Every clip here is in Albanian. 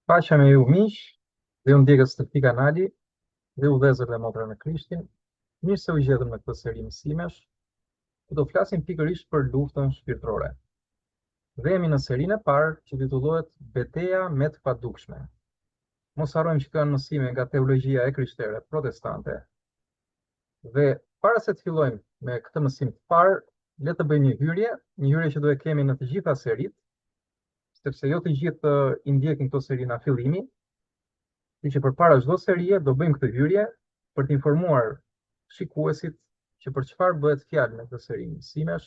Paqja me ju miq, dhe unë ndjekës të këtij kanali, dhe u vëllezër dhe motra në Krishtin. Mirë se u gjetëm në këtë seri mësimesh, ku do flasim pikërisht për luftën shpirtërore. Dhe jemi në serinë e parë që titullohet Betejë me të padukshme. Mos harrojmë që kanë mësime nga teologjia e krishtere protestante. Dhe para se të fillojmë me këtë mësim të parë, le të bëjmë një hyrje që do e kemi në të gjitha seritë, sepse jo të gjithë i ndjekin këto seri nga fillimi. Që përpara çdo serie do bëjmë këtë hyrje për të informuar shikuesit që për çfarë bëhet fjalë në këtë seri mësimesh,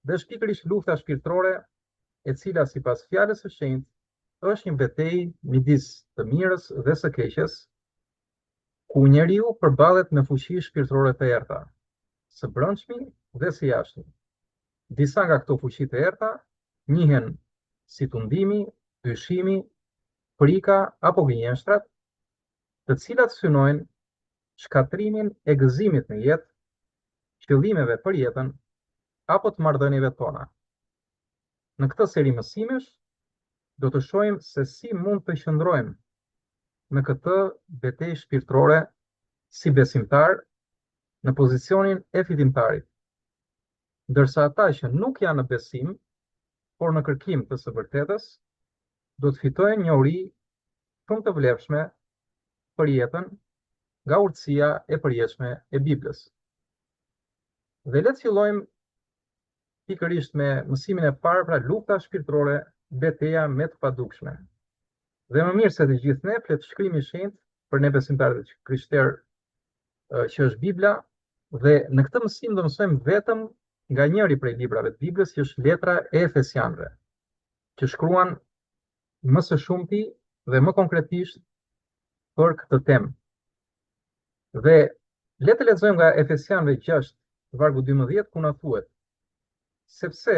dhe është pikërisht lufta shpirtërore, e cila sipas fjalës së shenjtë është një betejë midis të mirës dhe së keqes, ku njeriu përballet me fuqi shpirtërore të errta, së brendshmi dhe së jashtëm. Disa nga këto fuqi të errta njihen si tundimi, dyshimi, frika apo gënjeshtrat, të cilat synojnë shkatrimin e gëzimit në jetë, qëllimeve për jetën apo të marrëdhënieve tona. Në këtë seri mësimesh do të shohim se si mund të qëndrojmë në këtë betejë shpirtërore si besimtar në pozicionin e fitimtarit, ndërsa ata që nuk janë në besim, por në kërkim të së vërtetës, do të fitojnë njohuri shumë të vlefshme për jetën nga urtësia e përjetshme e Biblës. Dhe le të fillojmë pikërisht me mësimin e parë, pra lufta shpirtërore, betejë me të padukshme. Dhe më mirë se të gjithë ne flet shkrimi i shenjtë për ne besimtarët krishterë, që është Bibla, dhe në këtë mësim do mësojmë vetëm nga njëri prej librave të Biblës, që është letra e Efesianëve, që shkruan më së shumti dhe më konkretisht për këtë temë. Dhe le të lexojmë nga Efesianëve 6, vargu 12, ku na thuhet: sepse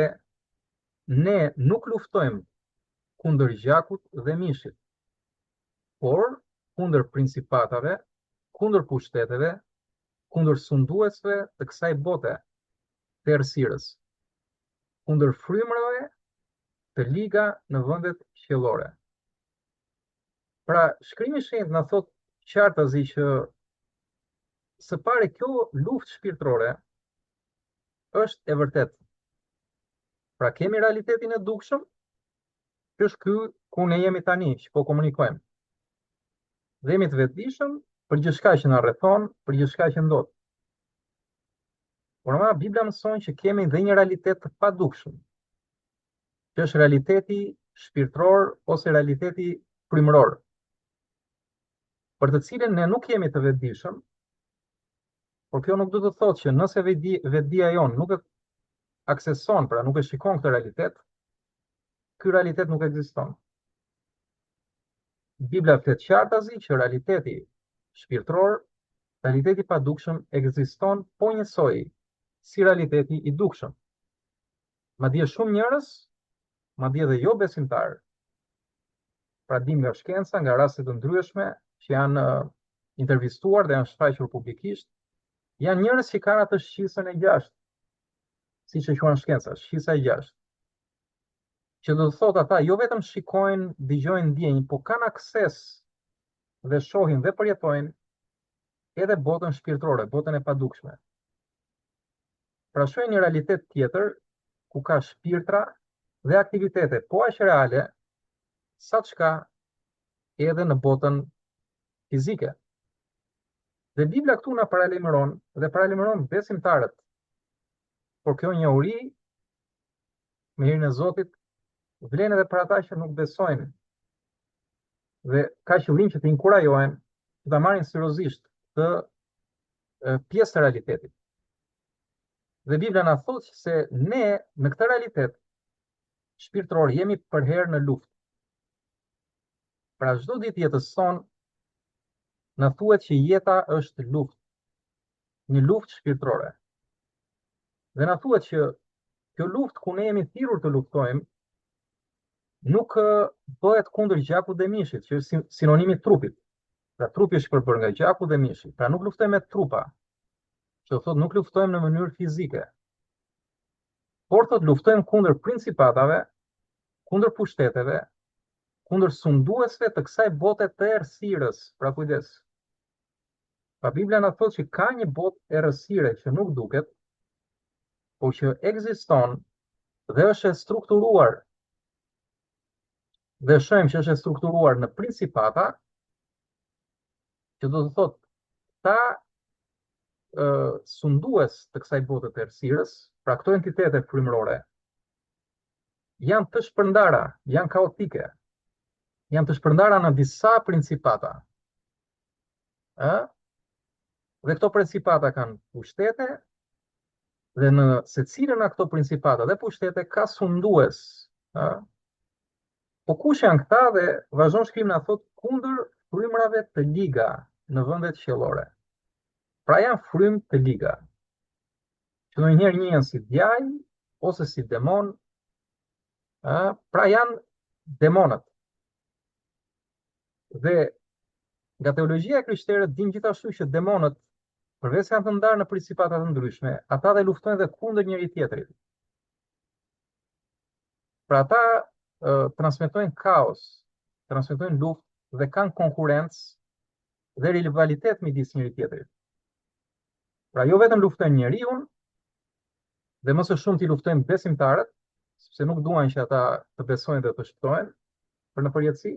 ne nuk luftojmë kundër gjakut dhe mishit, por kundër principatave, kundër pushteteve, kundër sunduesve të kësaj bote të errësirës, kundër frymërave të liga në vendet qiellore. Pra, shkrimi i shenjtë na thot qartazi që së pari kjo luftë shpirtërore është e vërtetë. Pra, kemi realitetin e dukshëm, që është ky ku ne jemi tani, që po komunikojmë. Dhe jemi të vetëdijshëm për gjithçka që na rrethon, për gjithçka që ndodh. Por Bibla mëson që kemi dhe një realitet të padukshëm, që është realiteti shpirtëror ose realiteti frymëror, për të cilën ne nuk jemi të vetëdijshëm, por kjo nuk do të thotë që nëse vetëdia jonë nuk e akseson, pra nuk e shikon këtë realitet, ky realitet nuk ekziston. Bibla flet qartazi që realiteti shpirtëror, realiteti padukshëm ekziston po njësoj si realiteti i dukshëm. Madje shumë njerëz, madje edhe jo besimtarë, pra dim nga shkenca, nga raste të ndryshme që janë intervistuar dhe janë shfaqur publikisht, janë njerëz që kanë atë shqisën e 6, siç e quajnë shkenca, shqisa e 6. Që do të thotë ata jo vetëm shikojnë, dëgjojnë, ndjejnë, po kanë akses dhe shohin dhe përjetojnë edhe botën shpirtërore, botën e padukshme. Pra shohin një realitet tjetër ku ka shpirtra dhe aktivitete po aq reale sa çka edhe në botën fizike. Dhe Bibla këtu na paralajmëron dhe paralajmëron besimtarët. Por kjo njohuri, me hirin e Zotit, vlen edhe për ata që nuk besojnë dhe ka qëllim që të inkurajohen të ta marrin seriozisht të pjesë të realitetit. Dhe Bibla na thotë se ne në këtë realitet shpirtëror jemi përherë në luftë. Pra çdo ditë jetës sonë na thuhet që jeta është luftë, një luftë shpirtërore. Dhe na thuhet që kjo luftë ku ne jemi thirrur të luftojmë nuk bëhet kundër gjakut dhe mishit, që është sinonimi trupit. Pra trupi është përbërë nga gjaku dhe mishi. Pra nuk luftojmë me trupa, që thotë nuk luftojmë në mënyrë fizike, por thotë luftojmë kundër principatave, kundër pushteteve, kundër sunduesve të kësaj bote të errësirës. Pra kujdes. Pa Biblia na thotë që ka një botë errësire që nuk duket, por që ekziston dhe është e strukturuar. Dhe shohim që është e strukturuar në principata, që do të thotë ta sundues të kësaj bote të errësirës, pra këto entitete frymërore, janë të shpërndara, janë kaotike, janë të shpërndara në disa principata. Dhe këto principata kanë pushtete, dhe në secilën nga këto principata dhe pushtete ka sundues. Po kush janë këta? Dhe vazhdon shkrimi na thot kundër frymrave të liga në vendet qiellore. Pra janë frymë të liga, që ndonjëherë njihen si djaj ose si demon. Pra janë demonët. Dhe nga teologjia krishtere dim gjithashtu që demonët, përveç se janë të ndarë në principata të ndryshme, ata dhe luftojnë dhe kundër njëri tjetrit. Pra ata transmetojnë kaos, transmetojnë luftë dhe kanë konkurrencë dhe rivalitet midis njëri tjetrit. Pra jo vetëm luftojnë njeriun, dhe më së shumti luftojnë besimtarët, sepse nuk duan që ata të besojnë dhe të shpëtohen për në përjetësi,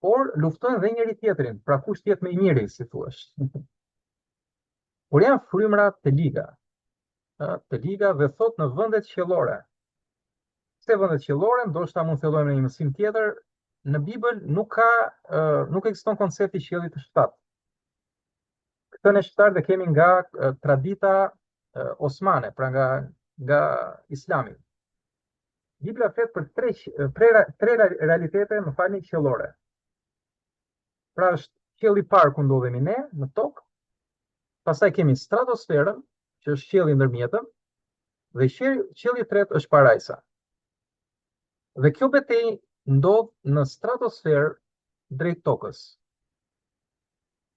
por luftojnë dhe njëri tjetrin, pra kush tjetë më i miri, si thuash. Por janë frymra të liga dhe thot në vendet qiellore. Se vendet qiellore, ndoshta mund të fillojmë në një mësim tjetër, në Bibël nuk ekziston koncepti qiellit të shtatë. Këtë në shtatë dhe kemi nga tradita osmane, pra nga Islami. Bibla flet për tre realitete, më falni, qiellore. Pra është qielli i parë ku ndodhemi ne në tokë, pastaj kemi stratosferën, që është qielli i ndërmjetëm, dhe qielli i tretë është parajsa. Dhe kjo betejë ndodh në stratosferë drejt tokës.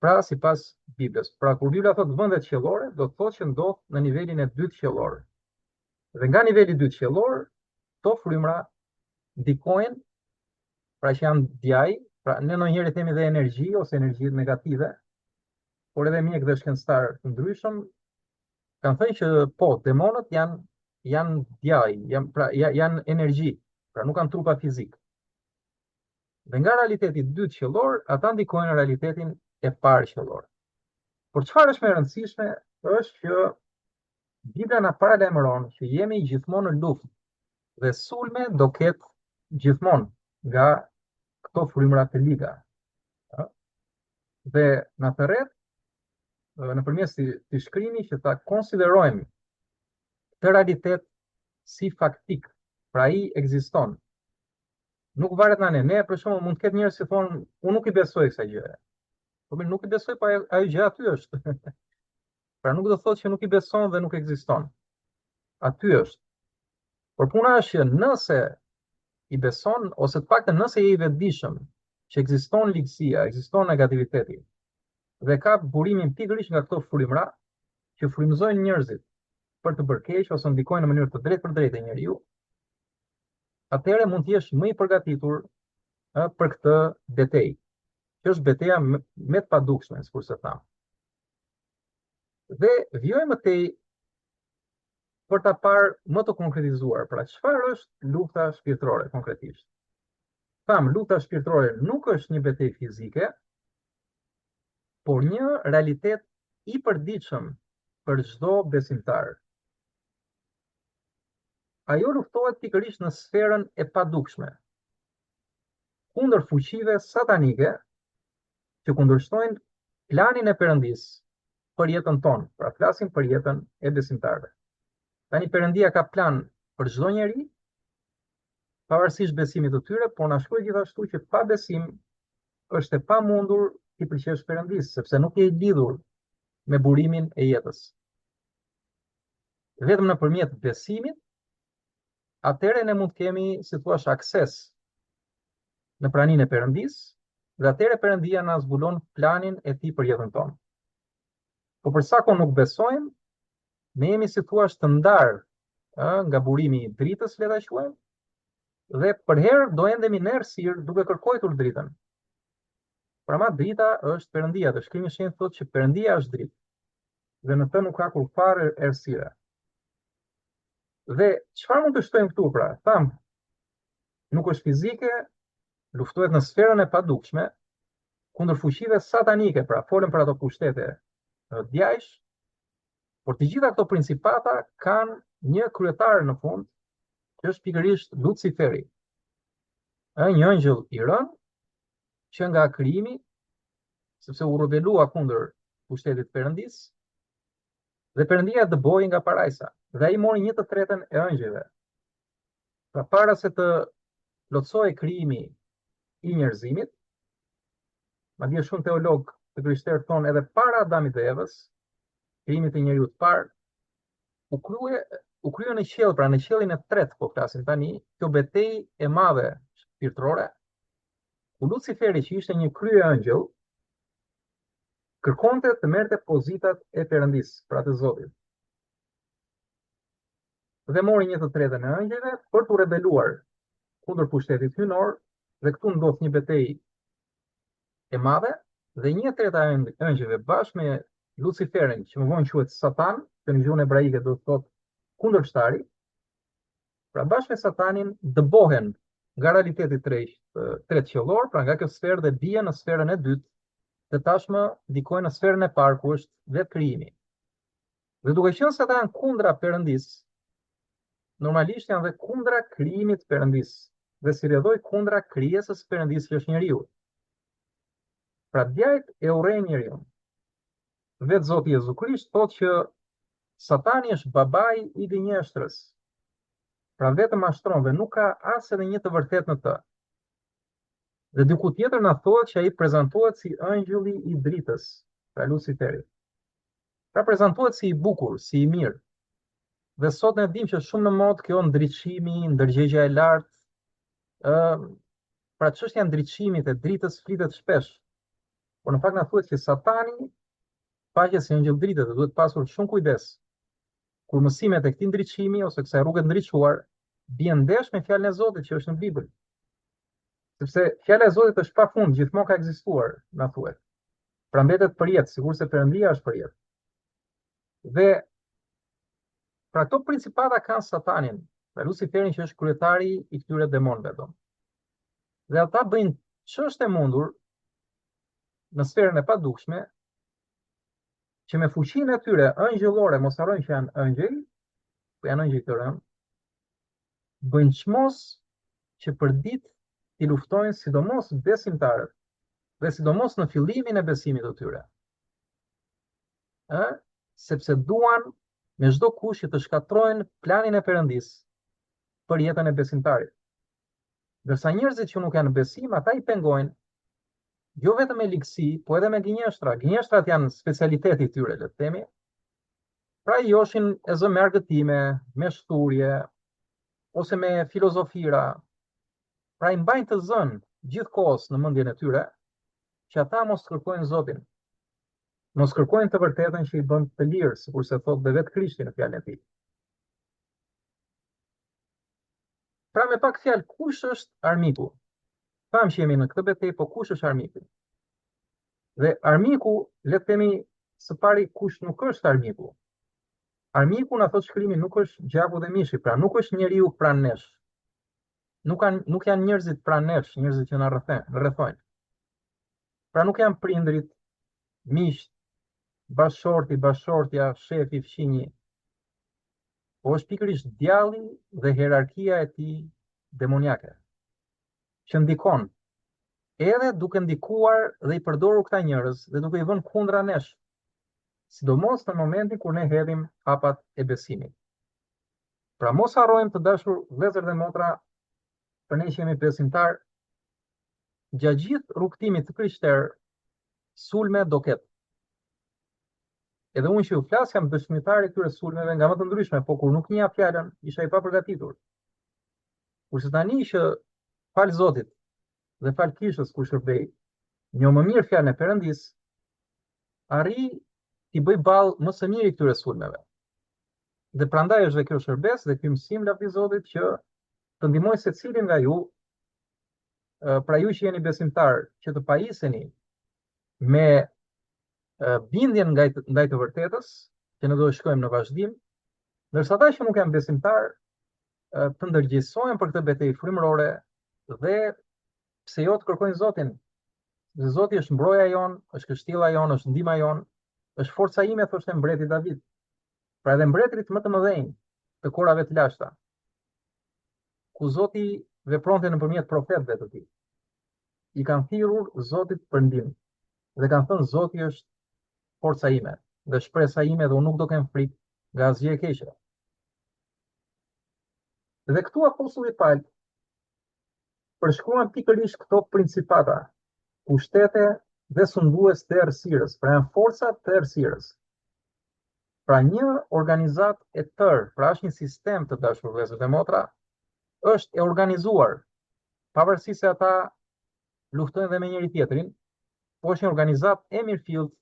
Pra sipas Biblës. Pra kur Bibla thot vendet qiellore, do të thotë që ndodh në nivelin e dytë qiellor. Dhe nga niveli i dytë qiellor, to frymra ndikojnë, pra që janë djaj, pra ne ndonjëherë themi dhe energji ose energji negative, por edhe mjek dhe shkencëtar të ndryshëm kanë thënë që po, demonët janë djaj, janë energji, pra nuk kanë trupa fizik. Dhe nga realiteti i dytë qiellor, ata ndikojnë në realitetin e parë qiellor. Por çfarë është më e rëndësishme është që Bibla na paralajmëron që jemi gjithmonë në luftë dhe sulme do ketë gjithmonë nga këto frymra të liga. Dhe na thërret nëpërmes të shkrimi që ta konsiderojmë këtë realitet si faktik, pra ai ekziston. Nuk varet nga ne. Ne për shembull mund të ketë njerëz që thonë unë nuk i besoj kësaj gjëje. Po nuk i besoj, pa ajo gjë aty është. Pra nuk do thotë që nuk i beson dhe nuk ekziston. Aty është. Por puna është që nëse i beson, ose të paktën nëse je i vetëdijshëm që ekziston ligësia, ekziston negativiteti, dhe ka burimin pikërisht nga këto frymra që frymëzojnë njerëzit për të bërë keq ose ndikojnë në mënyrë të drejtë për drejtë njeriu, atëherë mund të jesh më i përgatitur për këtë betejë, që është betejë me të padukshme, sikur se tham. Dhe vjojmë më tej për ta parë më të konkretizuar, pra çfarë është lufta shpirtërore konkretisht. Tham, lufta shpirtërore nuk është një betejë fizike, por një realitet i përditshëm për çdo besimtar. Ajo luftohet pikërisht në sferën e padukshme, kundër fuqive satanike që kundërshtojnë planin e Perëndisë për jetën tonë, pra flasim për jetën e besimtarëve. Tani Perëndia ka plan për çdo njeri, pavarësisht besimit të tyre, por na shkruaj gjithashtu që pa besim është e pamundur ti pëlqesh Perëndisë, sepse nuk je i lidhur me burimin e jetës. Vetëm nëpërmjet besimit, atëherë ne mund të kemi, si thua, akses në praninë e Perëndisë, dhe atëherë Perëndia na zbulon planin e tij për jetën tonë. Po për sa kohë nuk besojmë, ne jemi, si thua, të ndarë nga burimi i dritës, le ta quajmë, Dhe për herë do endemi në errësirë duke kërkuar dritën. Pra ma drita është Perëndia, dhe Shkrimi i Shenjtë thotë që Perëndia është dritë dhe në të nuk ka kur fare errësire. Dhe çfarë mund të shtojmë këtu pra? Tham, nuk është fizike, luftohet në sferën e padukshme kundër fuqive satanike, pra folën për ato pushtete djajsh, por të gjitha këto principata kanë një kryetar në fund, që është pikërisht Luciferi. Një angjëll i rënë që nga krijimi, sepse u rebelua kundër pushtetit Perëndis, dhe Perëndia dëboi nga parajsa, dhe ai mori 1/3 e angjëve. Pra para se të plotësoj krijimi i njerëzimit, madje shumë teolog të krishterë thonë edhe para Adamit dhe Evës, krijimit të njeriu të parë, u krye në qiell, pra në qiellin e tretë po flasim tani, kjo betejë e madhe shpirtërore, ku Luciferi, që ishte një krye angjëll, kërkonte të merrte pozitat e Perëndis, pra të Zotit. Dhe mori 1/3 e angjëve për të rebeluar kundër pushtetit hynor, dhe këtu ndodh një betejë e madhe, dhe 1/3 e angjëve bashkë me Luciferin, që më vonë quhet Satan, që në gjuhën hebraike do të thotë kundërshtari, pra bashkë me Satanin dëbohen nga realiteti tretë qiellor, pra nga kjo sferë, dhe bien në sferën e dytë, dhe tashmë ndikojnë në sferën e parë, ku është vetë krijimi. Dhe duke qenë se ata janë kundra Perëndis, normalisht janë dhe kundra krijimit të Perëndis, dhe si rrjedhoi kundra krijesës së Perëndis, që është njeriu. Pra djajt e urrejnë njeriu. Vetë Zoti Jezu Krisht thotë që Satani është babai i gënjeshtrës. Pra vetëm mashtron dhe nuk ka as edhe një të vërtet në të. Dhe diku tjetër na thotë që ai prezantohet si angjulli i dritës, pra Luciferi. Pra prezantohet si i bukur, si i mirë. Dhe sot ne dimë që shumë në modë kjo ndriçimi, ndërgjegja e lartë, pra çështja e ndriçimit e dritës flitet shpesh. Por në fakt na thuhet që Satani paqet si angjëll dritë, dhe duhet pasur shumë kujdes kur mësimet e këtij ndriçimi ose kësaj rruge të ndriçuar bien ndesh me fjalën e Zotit që është në Bibël. Sepse fjala e Zotit është pafund, gjithmonë ka ekzistuar, na thuhet. Pra mbetet përjetë, sigurisht se Perëndia është përjetë. Dhe pra këto principata kanë Satanin, pra Luciferin, që është kryetari i këtyre demonëve do. Dhe ata bëjnë ç'është e mundur në sferën e padukshme, që me fuqinë e tyre angjëllore, mos harrojnë që janë angjëj, po janë angjëj të rënë, bëjnë çmos që për ditë t'i luftojnë sidomos besimtarët, dhe sidomos në fillimin e besimit të tyre. Sepse duan me çdo kush që të shkatrojnë planin e Perëndis për jetën e besimtarit. Ndërsa njerëzit që nuk janë besim, ata i pengojnë jo vetëm me ligësi, po edhe me gënjeshtra. Gënjeshtrat janë specialiteti i tyre, le të themi. Pra i joshin e zë me argëtime, me shturje, ose me filozofira. Pra i mbajnë të zënë gjithkohës në mendjen e tyre që ata mos kërkojnë Zotin. Mos kërkojnë të vërtetën që i bën të lirë, sikurse thotë dhe vetë Krishti në fjalën e tij. Pra me pak fjalë, kush është armiku? Tham që jemi në këtë betejë, po kush është armiku? Dhe armiku, le të themi së pari kush nuk është armiku. Armiku, na thotë Shkrimi, nuk është gjaku dhe mishi, pra nuk është njeriu pranë nesh. Nuk janë njerëzit pranë nesh, njerëzit që na rrethojnë. Pra nuk janë prindrit, miqt, bashorti, bashortja, shefi, fqinji. Po është pikërisht djalli dhe hierarkia e tij demoniake, që ndikon, edhe duke ndikuar dhe i përdorur këta njerëz dhe duke i vënë kundra nesh, sidomos në momentin kur ne hedhim hapat e besimit. Pra mos harrojmë, të dashur vëllezër dhe motra, për ne që jemi besimtar, gjatë gjithë rrugtimit të krishterë, sulme do ketë. Edhe unë që ju flas jam dëshmitar i këtyre sulmeve nga më të ndryshme, po kur nuk njoha fjalën, isha i papërgatitur. Kurse tani që fal Zotit dhe fal kishës ku shërbej, njoh më mirë fjalën e Perëndis, arri t'i bëj ballë më së miri këtyre sulmeve. Dhe prandaj është dhe kjo shërbes dhe ky mësim lavdi Zotit që të ndihmoj secilin nga ju, pra ju që jeni besimtar, që të pajiseni me bindjen ndaj të vërtetës, që ne do të shkojmë në vazhdim, ndërsa ata që nuk janë besimtar, të ndërgjegjësohen për këtë betejë frymërore dhe pse jo të kërkojnë Zotin. Dhe Zoti është mbroja jon, është kështjella jon, është ndihma jon, është forca ime, thoshte mbreti David. Pra edhe mbretërit më të mëdhenj të kohërave të lashta, ku Zoti vepronte nëpërmjet profetëve të tij, i kanë thirrur Zotit për ndihmë dhe kanë thënë Zoti është forca ime dhe shpresa ime dhe unë nuk do kem frikë nga asgjë e keqe. Dhe këtu apostulli Paul përshkruan pikërisht këto principata, pushtete dhe sundues të errësirës, pra janë forca të errësirës. Pra një organizat e tërë, pra është një sistem të dashur vëllezër dhe motra, është e organizuar, pavarësisht se ata luftojnë dhe me njëri tjetrin, po është një organizat e mirëfillt,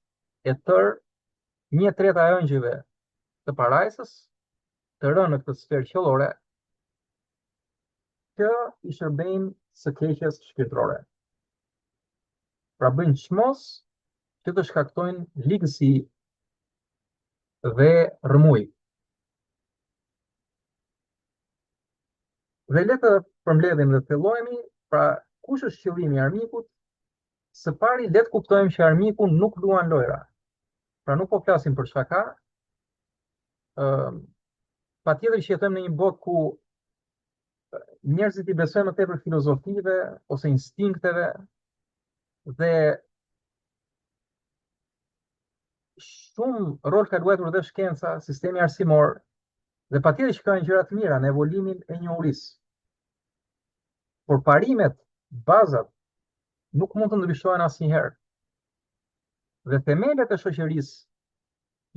e tërë, 1/3 e ëngjëve të parajsës, të rënë në këtë sferë qiellore, që i shërbejnë së keqes shpirtërore. Pra bëjnë çmos që të shkaktojnë ligësi dhe rrëmuj. Dhe le të përmbledhim dhe të fillojmë, pra kush është qëllimi i armikut? Së pari le të kuptojmë që armiku nuk luan lojra. Pra nuk po flasim për shaka. Patjetër që jetojmë në një botë ku njerëzit i besojnë më tepër filozofive ose instinkteve dhe shumë rol ka luajtur dhe shkenca, sistemi arsimor, dhe patjetër që ka gjëra të mira në evolimin e njohurisë. Por parimet, bazat, nuk mund të ndryshohen asnjëherë. Dhe themelet e shoqërisë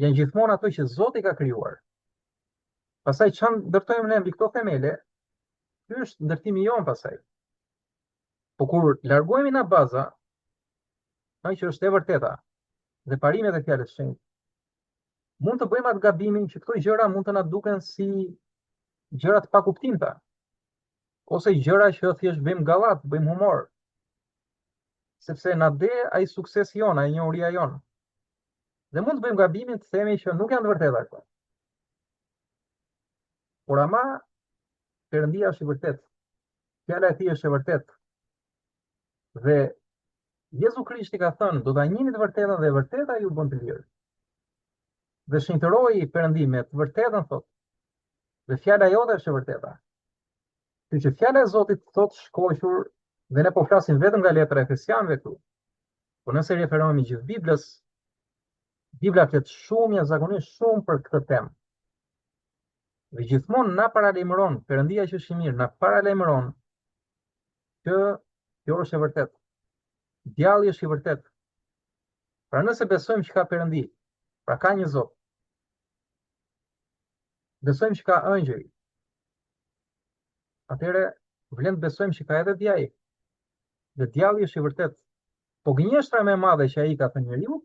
janë gjithmonë ato që Zoti ka krijuar. Pastaj çan ndërtojmë ne mbi këto themele, ky është ndërtimi jon pastaj. Po kur largohemi nga baza, ai që është e vërteta, dhe parimet e fjalës së shenjtë, mund të bëjmë atë gabimin që këto gjëra mund të na duken si gjëra të pakuptimta, ose gjëra që thjesht bëjmë gallat, bëjmë humor, sepse na de ai suksesi jon, ai njohuria jon. Dhe mund të bëjmë gabimin të themi që nuk janë të vërteta këto. Por ama Perëndia është i vërtetë. Fjala e tij është e vërtetë. Dhe Jezu Krishti ka thënë, do ta njihni të vërtetën dhe e vërteta ju bën të lirë. Dhe shenjtëroi Perëndimi me të vërtetën thotë. Dhe fjala jote është e vërteta. Kështu që fjala e Zotit thotë shkoqur, dhe ne po flasim vetëm nga letra e Efesianëve këtu. Po nëse referohemi gjithë Biblës, Bibla flet shumë, zakonisht shumë për këtë temë. Dhe gjithmonë na paralajmëron, Perëndia që është i mirë, na paralajmëron që kjo është e vërtetë. Djalli është i vërtetë. Pra nëse besojmë që ka Perëndi, pra ka një Zot, besojmë që ka ëngjëj, atëherë vlen të besojmë që ka edhe djaj. Dhe djalli është i vërtetë. Po gënjeshtra më e madhe që ai ka thënë njeriu,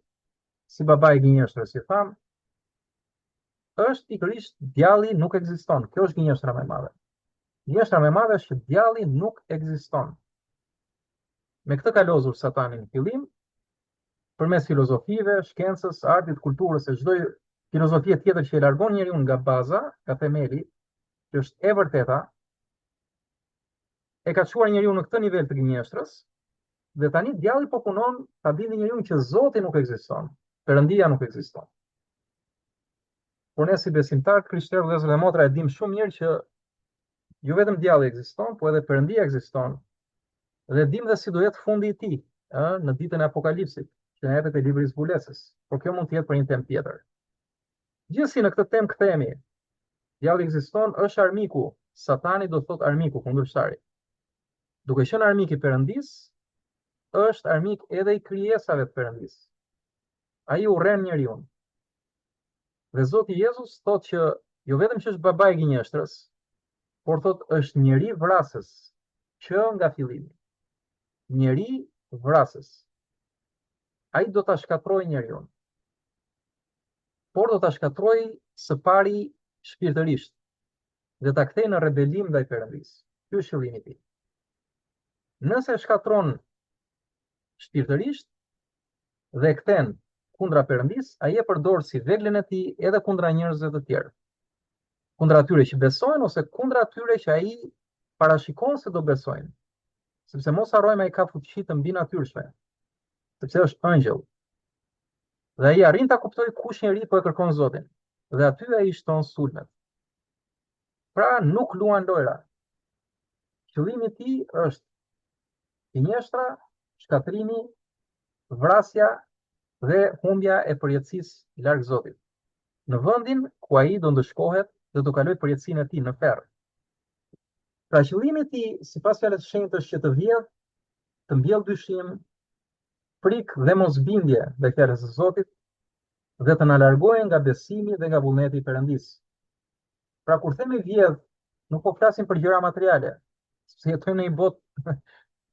si babai i gënjeshtrës, si tham, është pikërisht djalli nuk ekziston. Kjo është gënjeshtra më e madhe. Gënjeshtra më e madhe është që djalli nuk ekziston. Me këtë ka lozur Satani në fillim, përmes filozofive, shkencës, artit, kulturës, e çdo filozofi tjetër që e largon njeriu nga baza, nga themeli, që është e vërteta, e ka çuar njeriu në këtë nivel të gënjeshtrës, dhe tani djalli po punon ta bindë njeriu që Zoti nuk ekziston, Perëndia nuk ekziston. Por ne si besimtarë krishterë, vëllezër dhe motra, e dim shumë mirë që jo vetëm djalli ekziston, po edhe Perëndia ekziston. Dhe dim dhe si do jetë fundi i tij, në ditën e Apokalipsit, që na jepet e libri i zbulesës. Por kjo mund të jetë për një temë tjetër. Gjithsesi në këtë temë kthehemi. Djalli ekziston, është armiku. Satani do thotë armiku, kundërshtari. Duke qenë armik i Perëndisë, është armik edhe i krijesave të Perëndisë. Ai urren njeriu. Dhe Zoti Jezus thotë që jo vetëm që është babai i gënjeshtrës, por thotë është njeri vrasës, që nga fillimi. Njeri vrasës. Ai do ta shkatrojë njeriu. Por do ta shkatrojë së pari shpirtërisht dhe ta kthejë në rebelim ndaj Perëndisë. Ky është qëllimi i tij. Nëse shkatron shpirtërisht dhe e kthen kundra Perëndis, ai e përdor si veglën e tij edhe kundra njerëzve të tjerë. Kundra atyre që besojnë ose kundra atyre që ai parashikon se do besojnë. Sepse mos harrojmë ai ka fuqi të mbinatyrshme, sepse është angjëll. Dhe ai arrin ta kuptojë kush njeri po e kërkon Zotin. Dhe aty ai shton sulmet. Pra nuk luan lojra. Qëllimi i tij është gënjeshtra, shkatrimi, vrasja dhe humbja e përjetësisë larg Zotit. Në vendin ku ai do ndëshkohet dhe do kaloj përjetësinë e tij në ferr. Pra qëllimi i tij, sipas fjalës së shenjtë, është që të vjedh, të mbjellë dyshim, frikë dhe mosbindje ndaj fjalës së Zotit dhe të na largojë nga besimi dhe nga vullneti i Perëndis. Pra kur themi vjedh, nuk po flasim për gjëra materiale, sepse jetojmë në një botë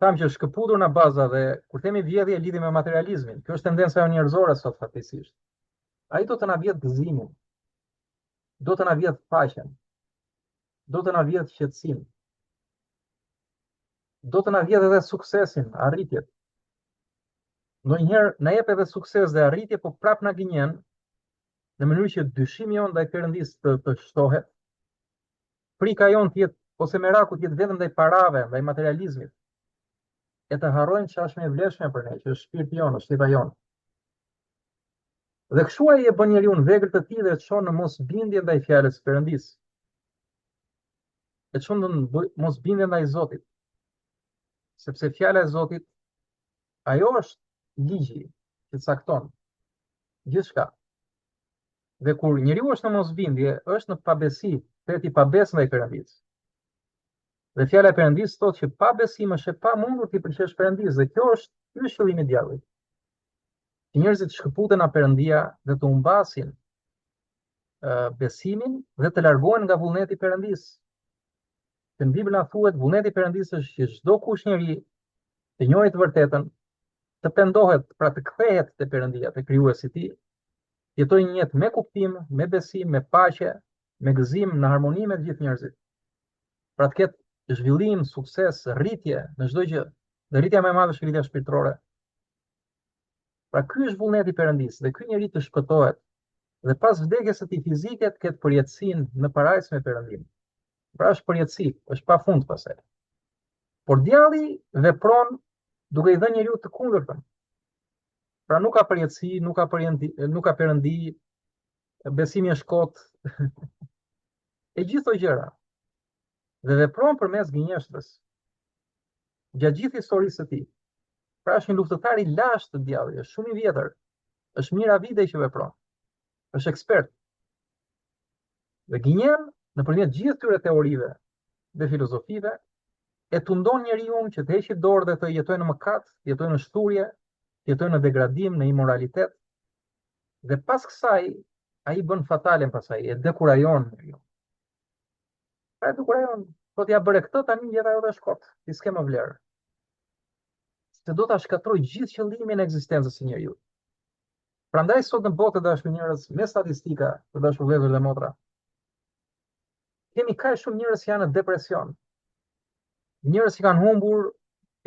tham që është shkëputur në baza dhe kur themi vjedhje e lidhim me materializmin. Kjo është tendenca njerëzore sot fatkeqësisht. Ai do të na vjedh gëzimin, do të na vjedh paqen, do të na vjedh qetësinë, do të na vjedh edhe suksesin, arritjet. Ndonjëherë na jep edhe sukses dhe arritje, po prap na gënjen në mënyrë që dyshimi jon ndaj Perëndis të shtohet. Frika jon të jetë ose meraku të jetë vetëm ndaj parave, ndaj materializmit. E të harrojmë çfarë është më e vlefshme për ne, që është shpirti jon, është jeta jon. Dhe kështu ai e bën njeriu në vegël të tij dhe e çon në mosbindje ndaj fjalës së Perëndis. E çon në mosbindje ndaj Zotit. Sepse fjala e Zotit, ajo është ligji që cakton gjithçka. Dhe kur njeriu është në mosbindje, është në pabesi, theti pabes ndaj Perëndis. Dhe fjala e Perëndis thotë që pa besim është e pamundur të pëlqesh Perëndis, dhe kjo është qëllimi i djallit. Që njerëzit shkëputen nga Perëndia dhe të humbasin besimin dhe të largohen nga vullneti i Perëndis. Në Bibël thuhet vullneti i Perëndis është që çdo kush njeri të njohë të vërtetën, të pendohet, pra të kthehet te Perëndia, te krijuesi i tij, jetojë një jetë me kuptim, me besim, me paqe, me gëzim, në harmoni me të gjithë njerëzit. Pra të ketë zhvillim, sukses, rritje në çdo gjë. Dhe rritja më e madhe është rritja shpirtërore. Pra ky është vullneti i Perëndis dhe ky njeri të shpëtohet dhe pas vdekjes së tij fizike të ketë përjetësinë në parajs me Perëndin. Pra është përjetësi, është pafund pastaj. Por djalli vepron duke i dhënë njeriu të kundërtën. Pra nuk ka përjetësi, nuk ka Perëndi, besimi është kot. E gjithë këto gjëra. Dhe vepron përmes gënjeshtrës. Gjatë gjithë historisë së tij. Pra është një luftëtar i lashtë të djallit, është shumë i vjetër. Është mira vite që vepron. Është ekspert. Dhe gënjen nëpërmjet gjithë këtyre teorive dhe filozofive, e tundon njeriu që të heqë dorë dhe të jetojë në mëkat, të jetojë në shturje, të jetojë në degradim, në immoralitet. Dhe pas kësaj ai bën fatalen pasaj, e dekurajon njeriu. Pra e dekurajon, thotë ja bëre këtë, tani jeta jote është kot, ti s'ke më vlerë. Se do ta shkatroj gjithë qëllimin e ekzistencës së njeriu. Prandaj sot në botë, dashur njerëz, me statistika, të dashur vëllezër dhe motra, kemi kaq shumë njerëz që janë në depresion. Njerëz që kanë humbur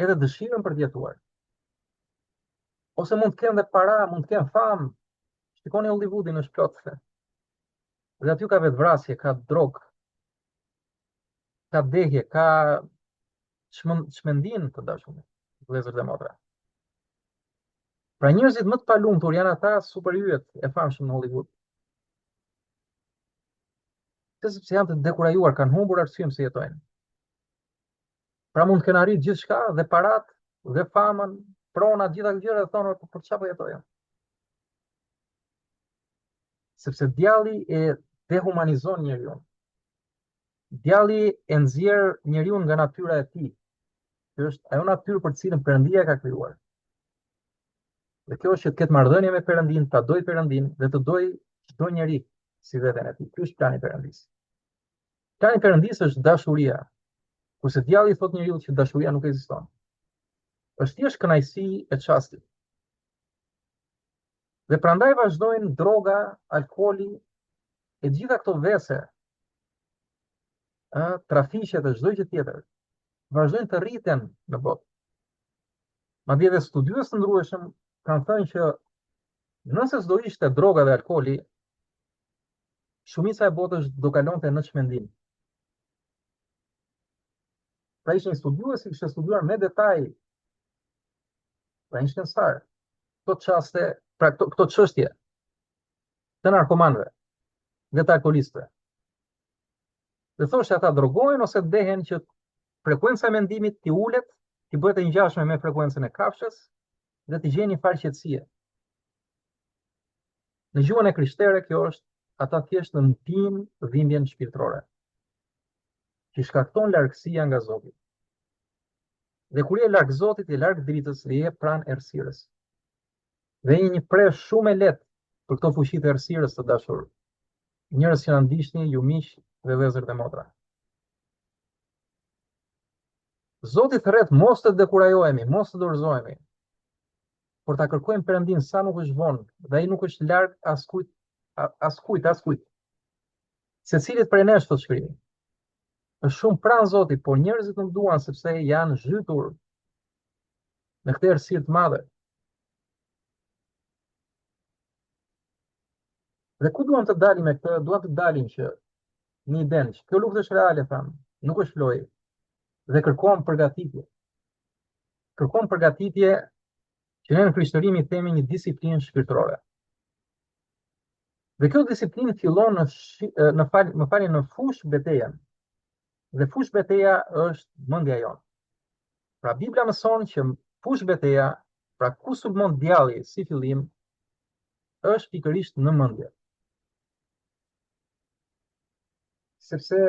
edhe dëshirën për të jetuar. Ose mund të kenë dhe para, mund të kenë famë. Shikoni Hollywoodin, është plot. Dhe aty ka vetvrasje, ka drogë, ka vdekje, ka çmendin të dashur, vëllezër dhe motra. Pra njerëzit më të palumtur janë ata superhyjet e famshëm në Hollywood. Sepse janë të dekurajuar, kanë humbur arsyen pse jetojnë. Pra mund të kenë arritur gjithçka, dhe parat, dhe famën, pronat, gjitha këto gjëra, thonë për çfarë po jetojnë. Sepse djalli e dehumanizon njeriu. Djalli e nxjerr njeriu nga natyra e tij. Kjo është ajo natyrë për të cilën Perëndia ka krijuar. Dhe kjo është që të ketë marrëdhënie me Perëndin, ta doj Perëndin dhe të doj çdo njeri si veten e tij. Ky është plani i Perëndis. Plani i Perëndis është dashuria. Kurse djalli thotë njeriu që dashuria nuk ekziston. Është thjesht kënaqësi e çastit. Dhe prandaj vazhdojnë droga, alkooli e gjitha këto vese trafiqet e çdo gjë tjetër, vazhdojnë të rriten në botë. Madje edhe studiues të ndrueshëm kanë thënë që nëse s'do ishte droga dhe alkooli, shumica e botës do kalonte në çmendim. Pra ishin studiues që kishte studiuar me detaj, pra një shkencëtar, këto çaste, pra këto çështje të narkomanëve dhe të alkoolistëve. Dhe thoshte ata drogohen ose dehen që frekuenca e mendimit t'i ulet, t'i bëhet e ngjashme me frekuencën e kafshës dhe t'i gjeni fare qetësie. Në gjuhën e krishtere kjo është ata thjesht në mpin dhimbjen shpirtërore, që shkakton largësia nga Zoti. Dhe kur je larg Zotit, je larg dritës dhe je pranë errësirës. Dhe je një presh shumë e lehtë për këto fuqi të errësirës të dashur. Njerëz që na ndiqni, ju miq dhe vëllezër dhe motra. Zoti thret mos të dekurajohemi, mos të dorëzohemi, por ta kërkojmë Perëndin sa nuk është vonë, dhe ai nuk është larg askujt. Secilit prej nesh të shkrimi. Është shumë pranë Zotit, por njerëzit nuk duan sepse janë zhytur në këtë errësirë të madhe. Dhe ku duam të dalim me këtë? Duam të dalim që një iden që kjo luftë është reale, thamë, nuk është lojë. Dhe kërkon përgatitje. Kërkon përgatitje që ne në krishterimi themi një disiplinë shpirtërore. Dhe kjo disiplinë fillon në fush betejën. Dhe fush beteja është mendja jonë. Pra Bibla mëson që fush beteja, pra ku sulmon djalli si fillim, është pikërisht në mendje. Sepse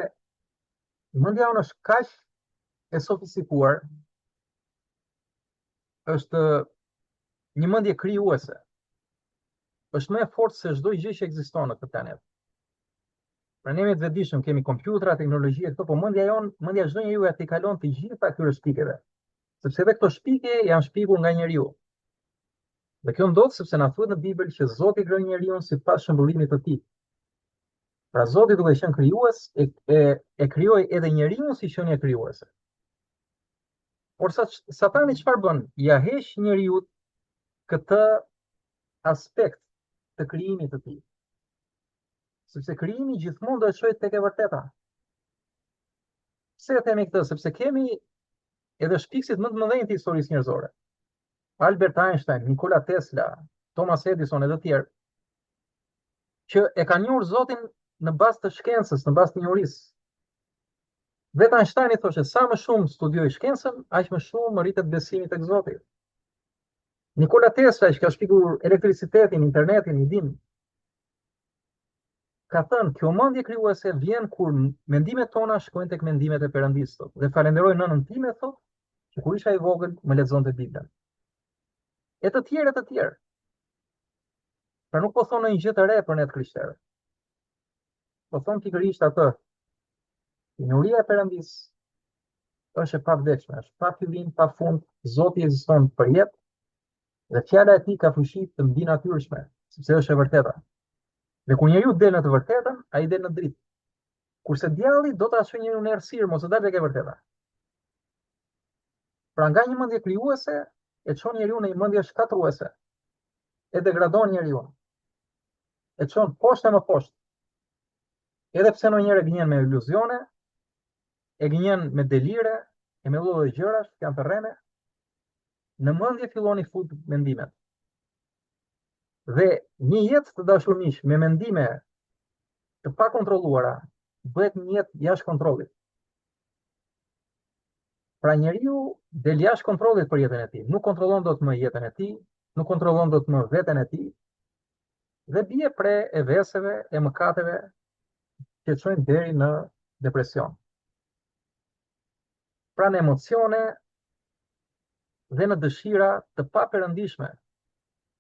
mendja jonë është kaq e sofistikuar, është një mendje krijuese. Është më e fortë se çdo gjë që ekziston në këtë planet. Pra ne me të vetëdijshëm kemi kompjutra, teknologji, këto, po mendja çdo njeriu aty kalon të gjitha këtyre shpikeve. Sepse edhe këto shpike janë shpikur nga njeriu. Dhe kjo ndodh sepse na thuhet në Bibël që Zoti krijoi njeriu sipas shembullimit të tij. Pra Zoti duke qenë krijues e krijoi edhe njeriu si qenie krijuese. Por Satani çfarë bën? Ja heq njeriu këtë aspekt të krijimit të tij. Sepse krijimi gjithmonë do të shojë tek e vërteta. Pse e themi këtë? Sepse kemi edhe shpikësit më të mëdhenj të historisë njerëzore. Albert Einstein, Nikola Tesla, Thomas Edison e të tjerë, që e kanë njohur Zotin në bazë të shkencës, në bazë të njohurisë. Vetë Einstein i thoshte sa më shumë studioj shkencën, aq më shumë rritet besimi tek Zoti. Nikola Tesla, që ka shpikur elektricitetin, internetin, i dim, ka thënë, kjo mendje krijuese vjen kur mendimet tona shkojnë tek mendimet e Perëndisë, thotë. Dhe falenderoj nënën time, thotë, që kur isha i vogël më lexonte Biblën. E të tjerë. Pra nuk po thonë një gjë të re për ne të krishterët. Po thonë pikërisht atë. Njohuria e Perëndisë është e pavdekshme, është pa fillim, pa fund, Zoti ekziston për jetë dhe fjala e tij ka fuqi të mbinatyrshme, sepse është e vërteta. Dhe kur njeriu del në të vërtetën, ai del në dritë. Kurse djalli do ta çojë njeriu në errësirë, mos e dalë tek e vërteta. Pra nga një mendje krijuese e çon njeriu në një mendje shkatruese. E degradon njeriu. E çon poshtë më poshtë. Edhe pse ndonjëherë gënjen me iluzione, e gënjen me delire, e me lloj gjërash që janë terrene, në mendje fillon i fut mendimet. Dhe një jetë të dashur miq me mendime të pakontrolluara bëhet një jetë jashtë kontrollit. Pra njeriu del jashtë kontrollit për jetën e tij, nuk kontrollon dot më jetën e tij, nuk kontrollon dot më veten e tij, dhe bie pre e veseve, e mëkateve që çojnë deri në depresion. Pra në emocione dhe në dëshira të paperëndishme.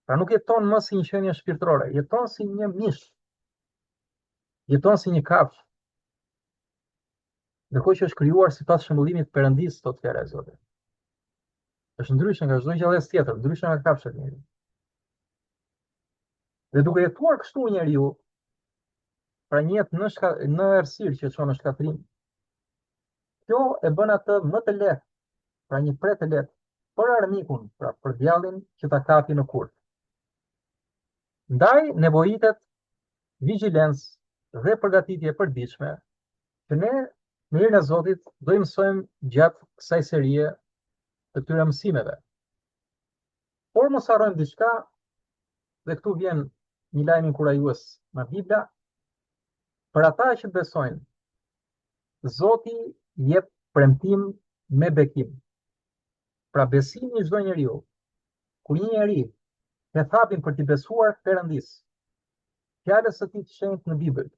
Pra nuk jeton më si një qenie shpirtërore, jeton si një mish. Jeton si një kafshë. Ndërkohë që është krijuar sipas shembullimit të Perëndisë, thotë fjala e Zotit. Është ndryshe nga çdo gjallësi tjetër, ndryshe nga kafshët njeriu. Dhe duke jetuar kështu njeriu, pra një jetë në errësirë që çon në shkatrim, Kjo e bën atë më të lehtë, pra një pret të lehtë, për armikun, pra për djallin që ta kapi në kurth. Ndaj nevojitet vigjilencë dhe përgatitje e përditshme që ne në hirën e Zotit do i mësojmë gjatë kësaj serie të këtyre mësimeve. Por mos harrojmë diçka, dhe këtu vjen një lajm inkurajues nga Bibla, për ata që besojnë, Zoti jep premtim me bekim. Pra besimi i çdo njeriu, kur një njeri e thapin për t'i besuar Perëndis, fjalës së tij të shenjtë në Bibël,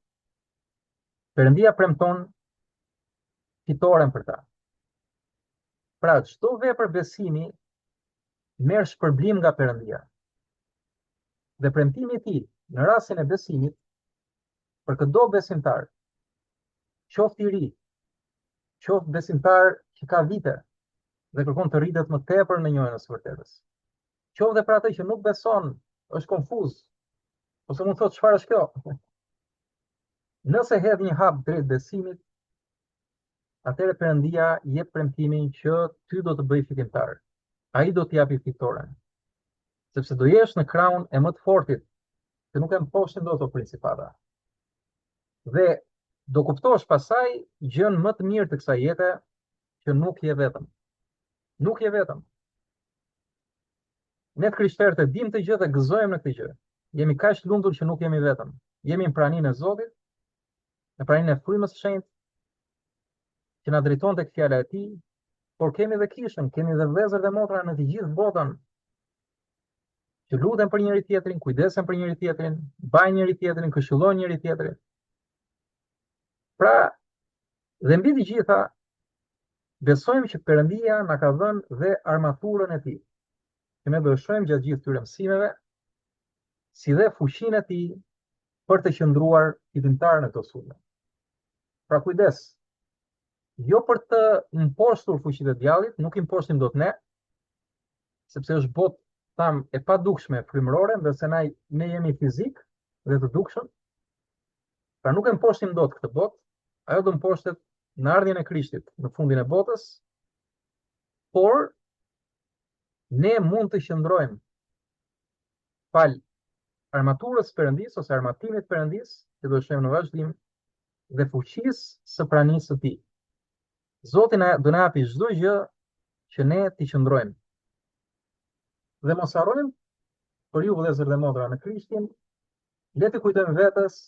Perëndia premton fitoren për ta. Pra çdo vepër besimi merr shpërblim nga Perëndia. Dhe premtimi i tij në rastin e besimit për çdo besimtar, qoftë i ri, qoftë besimtar që ka vite dhe kërkon të rritet më tepër në njohjen e së vërtetës, qoftë për atë që nuk beson, është konfuz, ose mund thotë çfarë është kjo? Nëse hedh një hap drejt besimit, atëherë Perëndia jep premtimin që ty do të bëj fitimtar. Ai do të japi fitoren. Sepse do jesh në krahun e më të fortit, që nuk e mposhtin dot o principata. Dhe do kuptosh pasaj gjën më të mirë të kësaj jete, që nuk je vetëm. Nuk je vetëm. Ne të krishterët e dim të gjë dhe gëzojmë në këtë gjë. Jemi kaq të lumtur që nuk jemi vetëm. Jemi në praninë e Zotit, në praninë e frymës së shenjtë, që na drejton tek fjala e tij, por kemi dhe kishën, kemi dhe vëllezër dhe motra në të gjithë botën, që luten për njëri tjetrin, kujdesen për njëri tjetrin, bajnë njëri tjetrin, këshillojnë njëri tjetrin. Pra, dhe mbi të gjitha, besojmë që Perëndia na ka dhënë dhe armaturën e tij, që ne do e shohim gjatë gjithë këtyre mësimeve, si dhe fuqinë e tij për të qëndruar fitimtar në këto sulme. Pra kujdes, jo për të imposhtur fuqitë e djallit, nuk imposhtim dot ne, sepse është botë tham e padukshme frymërore, ndërsa ne jemi fizik dhe të dukshëm. Pra nuk e imposhtim dot këtë botë, ajo do mposhtet në ardhjen e Krishtit në fundin e botës, por ne mund të qëndrojmë fal armaturës Perëndis ose armatimit Perëndis, që do shohim në vazhdim, dhe fuqisë së pranisë së tij. Zoti do na japi çdo gjë që ne të qëndrojmë. Dhe mos harrojmë, për ju vëllezër dhe motra në Krishtin, le të kujtojmë vetes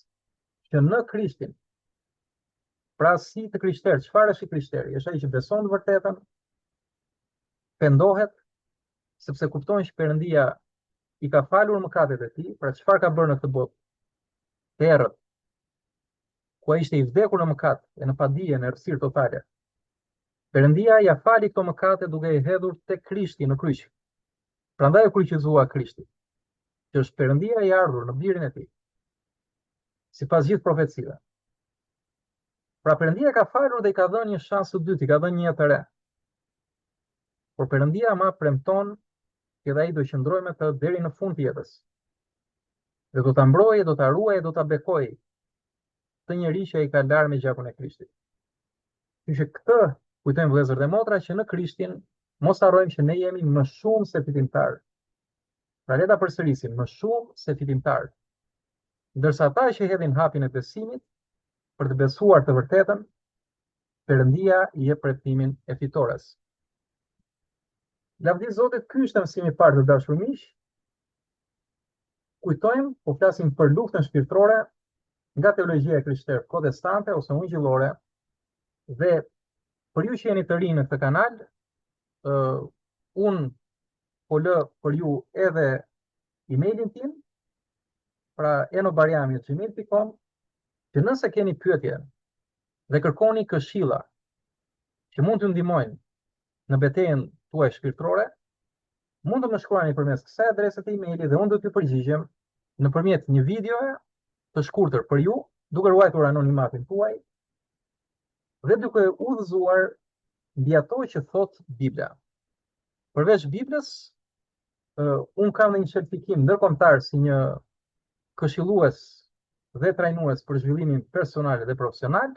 që në Krishtin, pra si të krishterë, çfarë është i krishteri? Është ai që beson të vërtetën, pendohet, sepse kupton që Perëndia i ka falur mëkatet e tij, pra çfarë ka bërë në këtë botë? Të errët, ku ai ishte i vdekur në mëkat e në padije, në errësirë totale. Perëndia ja fali këto mëkate duke i hedhur tek Krishti në kryq. Prandaj u kryqëzua Krishti, që është Perëndia i ardhur në blirin e tij, sipas gjithë profecive. Pra Perëndia ka falur dhe i ka dhënë një shans të dytë, i ka dhënë një jetë të re. Por Perëndia ma premton që ai do qëndrojë me të deri në fund të jetës. Dhe do ta mbrojë, do ta ruajë, do ta bekojë të njeri që ai ka larë me gjakun e Krishtit. Që këtë kujtojmë vëllezër dhe motra, që në Krishtin mos harrojmë që ne jemi më shumë se fitimtar. Pra le ta përsërisim, më shumë se fitimtar. Ndërsa ata që hedhin hapin e besimit për të besuar të vërtetën, Perëndia i jep premtimin e fitores. Lavdi Zotit, ky është mësimi i parë të dashur miq. Kujtojmë, po flasim për luftën shpirtërore nga teologjia e krishterë protestante ose ungjillore, dhe për ju që jeni të rinj në këtë kanal, unë po lë për ju edhe emailin tim, pra enobarjami@gmail.com, që nëse keni pyetje dhe kërkoni këshilla që mund të ndihmojnë në betejën tuaj shpirtërore, mund të më shkruani përmes kësaj adrese të emailit dhe unë do t'ju përgjigjem nëpërmjet një videoje të shkurtër për ju, duke ruajtur anonimatin tuaj dhe duke udhëzuar mbi ato që thot Bibla. Përveç Biblës, unë kam një certifikim ndërkombëtar si një këshillues dhe trajnues për zhvillimin personal dhe profesional,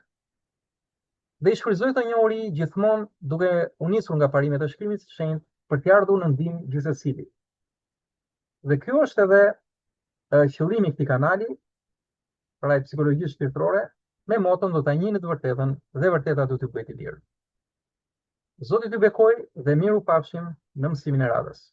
Dhe i shfrytëzoj të njohuri gjithmonë duke u nisur nga parimet e shkrimit të shenjtë për t'i ardhur në ndihmë gjithsecilit. Dhe ky është edhe qëllimi i këtij kanali, pra e psikologjisë shpirtërore, me moton do ta njihni të vërtetën dhe vërteta do t'ju bëjë të lirë. Zoti t'ju bekoj dhe miru pafshim në mësimin e radhës.